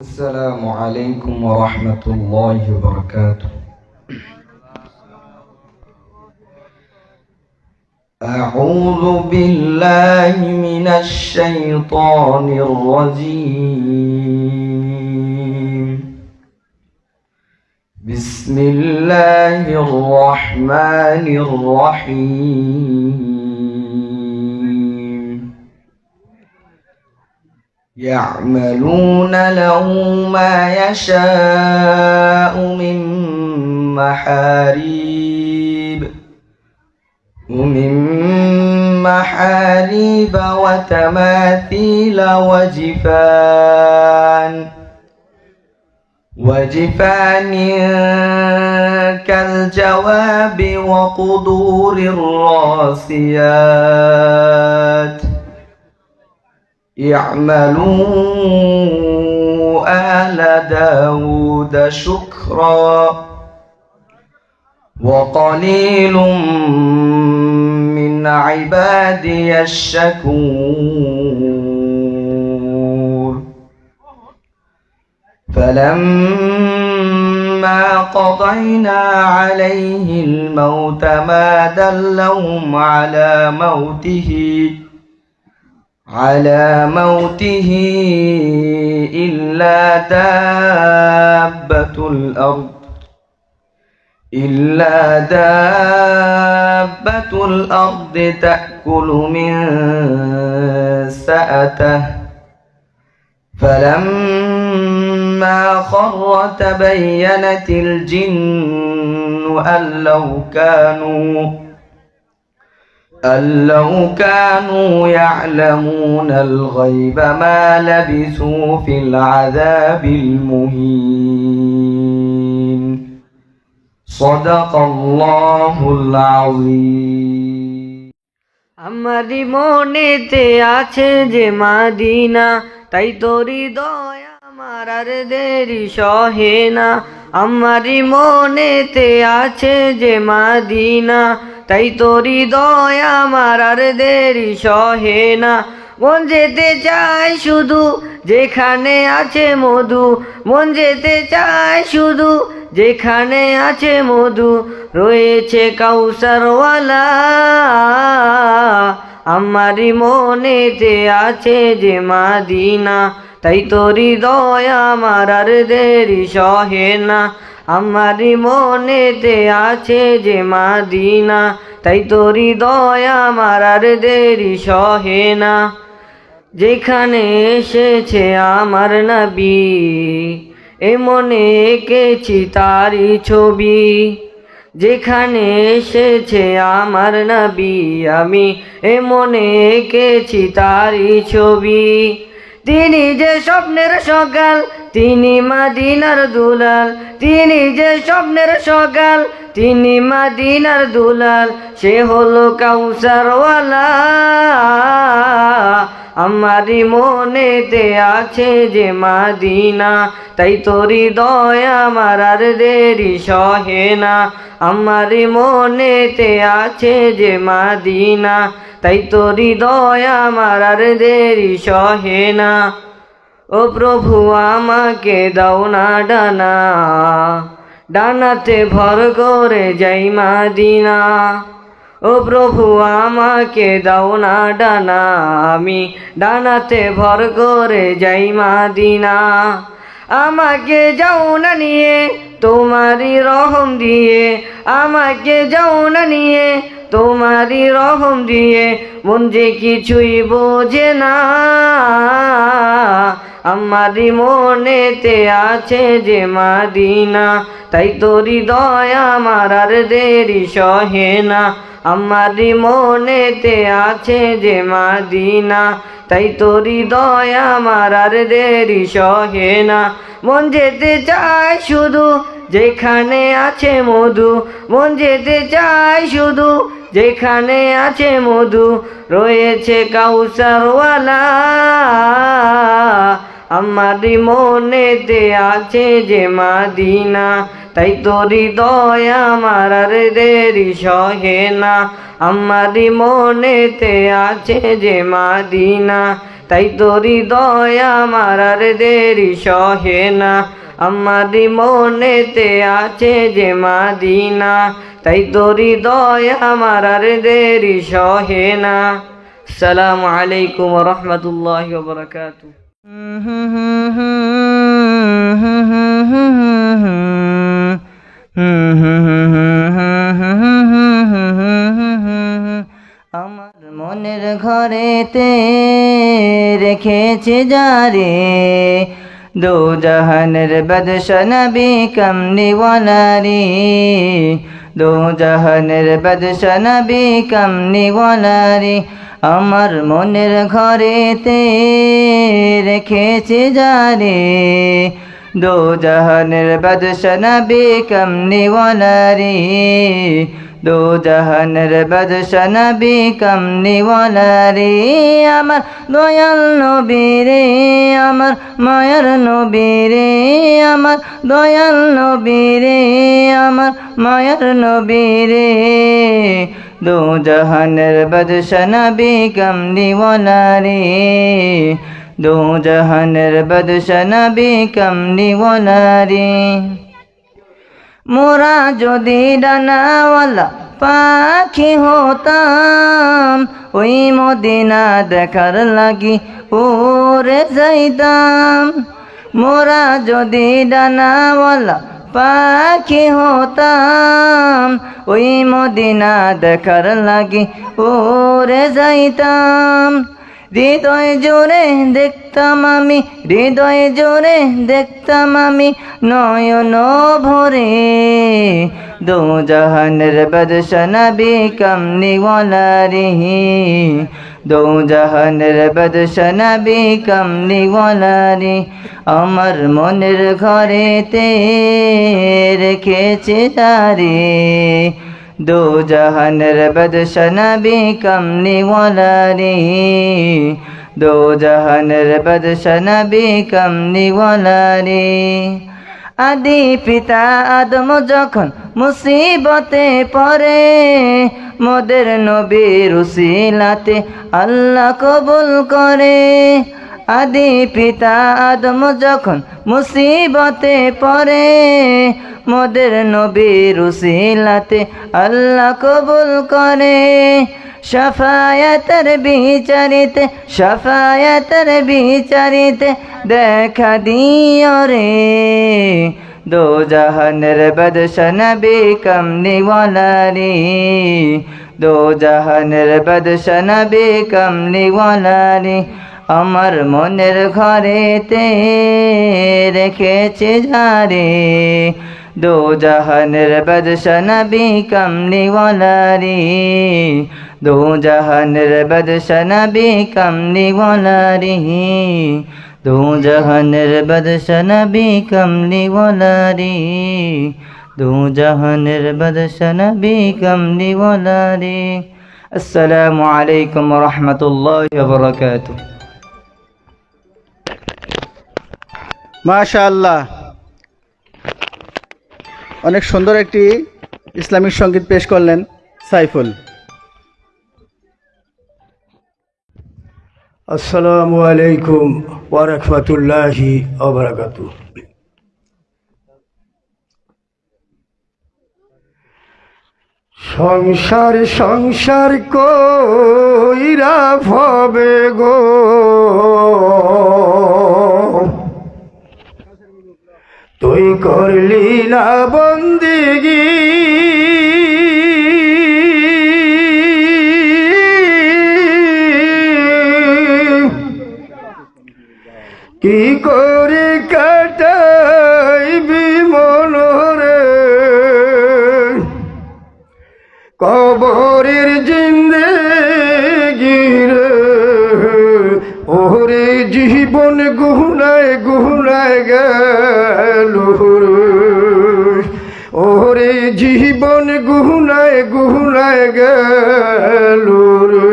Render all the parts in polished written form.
السلام عليكم ورحمة الله وبركاته. أعوذ بالله من الشيطان الرجيم. بسم الله الرحمن الرحيم. يعملون له ما يشاء من محاريب وتماثيل وجفان كالجواب وقدور الراسيات. اعملوا آل داود شكرا وقليل من عبادي الشكور. فلما قضينا عليه الموت ما دلهم على موته إلا دابة الأرض تأكل من سأته. فلما خر تبينت الجن أن لو كانوا يعلمون الغيب ما لبثوا في العذاب المهين. صدق الله العظيم. আমারি মনেতে আছে যে মাদিনা, তাই তোর হৃদয় আমার আর দেরি সহে না। আমারি মনেতে আছে যে মাদিনা, তাই তোর হৃদয় আমার আর দেরি সহে না। মন যেতে চায় শুধু যেখানে আছে মধু, মন যেতে চায় শুধু যেখানে আছে মধু, রয়েছে কাউসারওয়ালা। আমারি মনেতে আছে যে মাদিনা, তাই তোর হৃদয় আমার আর দেরি সহে না। আমারি মনেতে আছে যে মাদিনা, তাই তোর হৃদয় আমার আর দেরি সহে না। যেখানে এসেছে আমার নবী, এ মনে এঁকেছি তারি ছবি। যেখানে এসেছে আমার নবী, আমি এ মনে এঁকেছি তারি ছবি। তিনি যে স্বপ্নের সকাল, তিনি মদিনার দুলাল, তিনি যে স্বপ্নের সকাল, তিনি মদিনার দুলাল, সে হলো কাউসারওয়ালা। আমারি মনেতে আছে যে মাদিনা, তাই তোর হৃদয় আমার আর দেরি সহে না। আমারি মনেতে আছে যে মাদিনা, তাই তোর হৃদয় আমার আর দেরি সহে না। ও প্রভু আমাকে দাও না ডানা, ডানাতে ভর করে যাই মাদিনা। ও প্রভু আমাকে দাও না ডানা, আমি ডানাতে ভর করে যাই মাদিনা। আমাকে যাও না নিয়ে তোমারি রহম দিয়ে, আমাকে যাও না নিয়ে তোমারি রহম দিয়ে, মন যে কিছুই বোঝে না। আমারি মনেতে আছে যে মাদিনা, তাই তোর হৃদয় আমার আর দেরি সহে না। আমারি মনেতে আছে যে মাদিনা, তাই তোর হৃদয় আমার আর দেরি সহে না। মন যেতে চায় শুধু যেখানে আছে মধু, মন যেতে চায় শুধু যেখানে আছে মধু, রয়েছে কাউসারওয়ালা। আমারি মনেতে আছে যে মাদিনা, তাই তোর হৃদয় আমার আর দেরি সহে না। আমারি মনেতে আছে যে মাদিনা, তাই তো হৃদয় আমার আর দেরি সহে না, আমারি মনেতে আছে যে মাদিনা, তাই তো হৃদয় আমার আর দেরি সহে না। আসসালামু আলাইকুম ওয়া রাহমাতুল্লাহি ওয়া বারাকাতুহু। আমার মনের ঘরেতে রেখেছে যারে, দো জাহানের বাদশা নবী কামলিওয়ালা রে, দো জাহানের বাদশা নবী কামলিওয়ালা রে। আমার মনের ঘরেতে রেখেছে যারে, দো জাহানের বাদশা নবী কামলিওয়ালা রে, দো জাহানের বাদশা নবী কামলিওয়ালা রে। আমার দয়াল নবী রে, আমার মায়ার নবী রে, আমার দয়াল নবী রে, আমার মায়ার নবী রে, দো জাহানের বাদশা নবী কামলিওয়ালা রে, দো জাহানের বাদশা নবী কামলিওয়ালা রে। মোরা যদি ডানাওয়ালা পাখি হতাম, ওই মদিনা দেখার লাগি উড়ে যাইতাম। মোরা যদি ডানাওয়ালা পাখি হতাম, ওই মদিনা দেখার লাগি উড়ে যাইতাম। হৃদয় জোরে দেখতাম আমি, হৃদয় জোরে দেখতাম আমি নয়ন ভরে, দো জাহানের বাদশা নবী কামলিওয়ালা রে, দো জাহানের বাদশা নবী কামলিওয়ালা রে। আমার মনের ঘরেতে রেখেছে যারে, দো জাহানের বাদশা নবী কামলিওয়ালা রে, দো জাহানের বাদশা নবী কামলিওয়ালা রে। আদি পিতা আদম যখন মুসিবতে পড়ে, মোদের নবীর উসিলাতে আল্লাহ কবুল করে। আদি পিতা আদম যখন মুসিবতে পড়ে, মোদের নবীর উসিলাতে আল্লাহ কবুল করে। শাফায়াতের বিচারিতে, শাফায়াতের বিচারিতে দেখা দিও রে, দো জাহানের বাদশা নবী কামলিওয়ালা রে, দো জাহানের বাদশা নবী কামলিওয়ালা রে। আমার মনের ঘরেতে রেখেছে যারে, দো জাহানের বাদশা নবী কামলিওয়ালা রে, দো জাহানের বাদশা নবী কামলিওয়ালা রে, দো জাহানের বাদশা নবী কামলিওয়ালা রে, দো জাহানের বাদশা নবী কামলিওয়ালা রে। আসসালামু আলাইকুম ওয়া রাহমাতুল্লাহি ওয়া বারাকাতুহু। মাশাআল্লাহ, অনেক সুন্দর একটি ইসলামিক সঙ্গীত পেশ করলেন সাইফুল। আসসালামু আলাইকুম ওয়া রাহমাতুল্লাহি ওয়া বারাকাতুহু। সংসার সংসার কইরা ভবে গো, তুই করলি না বন্দিগি, কি করে কাটাইবি মনরে, কবরের জিন্দেগি রে, ওরে জীবন গুনায় গুনায় গেল রে, ওরে জীবন গুনায় গুনায় গেল রে।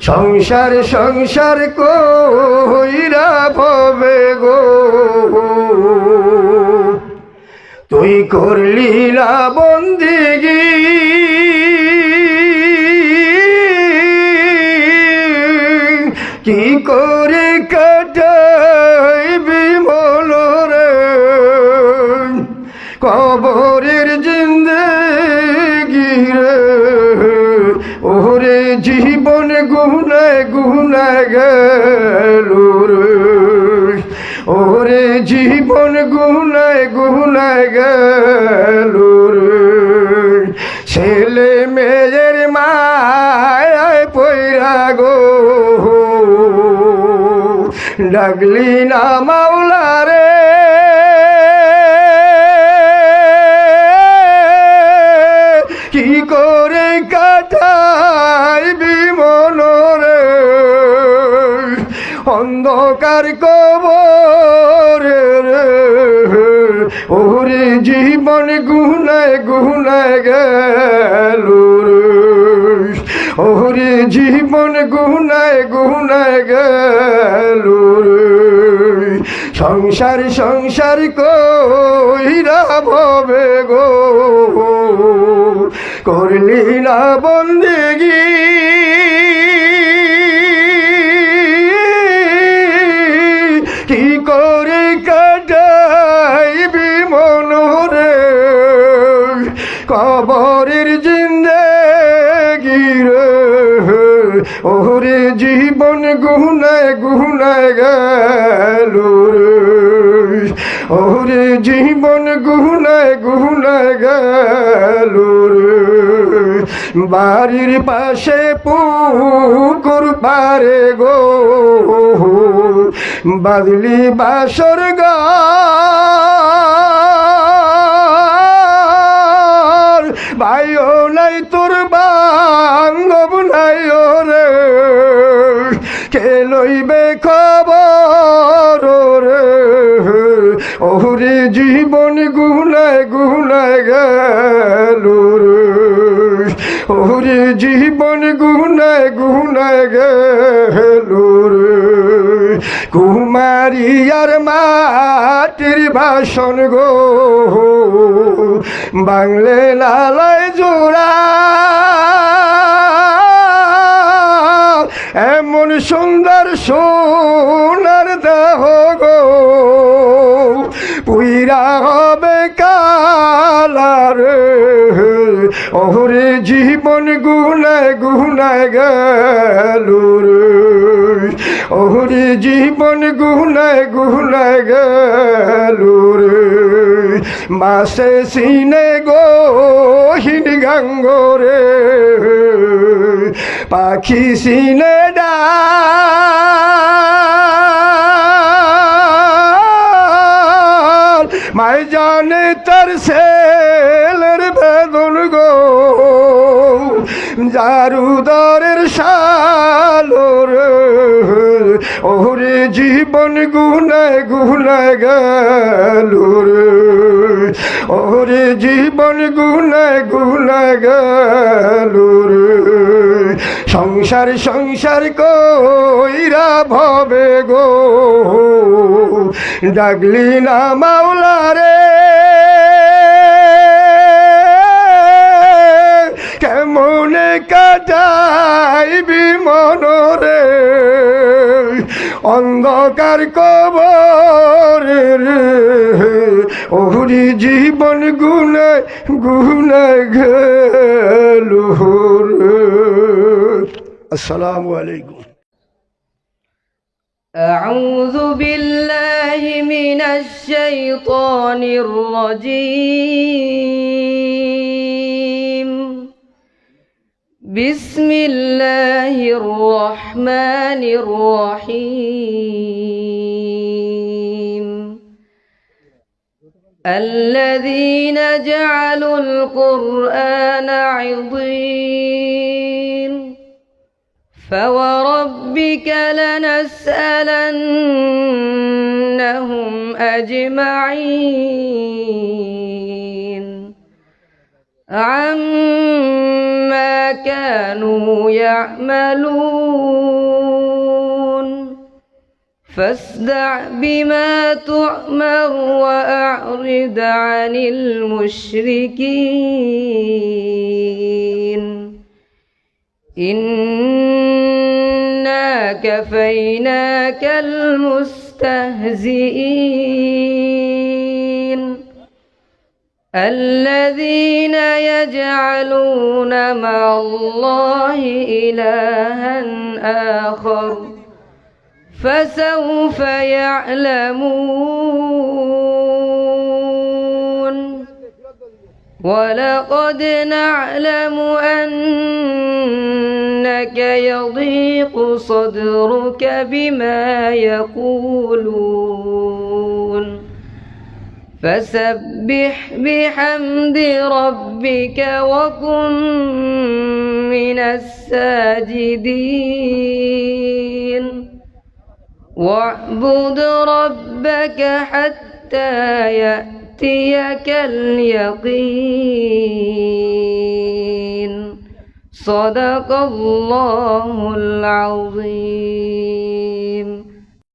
সংসার সংসার কইরা ভবে গো, তুই করলি না বন্দিগি, কি করে কাটাইবি মনরে কবরের জিন্দেগি রে ওরে জীবন গুনায় গুনায় গেল রে ওরে জীবন গুনায় গুনায় গেল রে ছেলে মেয়ের মায় পয়রা গো ডাকলি না মাওলা রে কি করে কাটাইবি মনরে অন্ধকার কবরে রে ওরে জীবন গুনায় গুনায় গেল রে ওরে জীবন গুনায় গুনায় গেল রে সংসার সংসার কইরা ভবে গো করলি না বন্দেগি কি করে কাটাইবি মনরে কবরের জিন্দেগি রে ওরে জীবন গুনায় গুনায় গেল রে ওরে জীবন গুনায় গুনায় গেল রে বাড়ির পাশে পুকুর পারে গো বাদলি বাসর গার ভাইও নাই তোর বান্ধব নাই রে কে লইবে খবর রে ওরে জীবন গুনায় গুনায় গেল রে ওরে জীবন গুনায় গুনায় গেল রে কুমারী আর মাটির বাসন গো বাংলে লালায় জোড়া এমন সুন্দর সোনার দেহ গো পুইরা হবে কালার ওরে জীবন গুনায় গুনায় গেল রে ওরে জীবন গুনায় গুনায় গেল রে মাসে সিনে গো হিন গাঙ্গরে পাখি সিনে ডাল মাই জানে তার ছেলের বেদন গো জারুদারের শালোর ওরে জীবন গুনায় গুনায় গেল রে ওরে জীবন গুনায় গুনায় গেল রে সংসার সংসার কইরা ভবে গো ডাকলি না মাওলা রে কেমনে কাটাইবি মনরে অন্ধকার কবরে রে ওরে জীবন গুনায় গুনায় গেল রে আসসালামু আলাইকুম أعوذ بالله من الشيطان الرجيم بسم الله الرحمن الرحيم الذين جعلوا القرآن عضين فوربك لنسألنهم أجمعين عما كانوا يعملون فاصدع بما تؤمر وأعرض عن المشركين إنا كفيناك المستهزئين الذين يجعلون مع الله إلها آخر فسوف يعلمون ولقد نعلم أنك يضيق صدرك بما يقولون فسبح بحمد ربك وكن من الساجدين واعبد ربك حتى يأتيك اليقين صدق الله العظيم.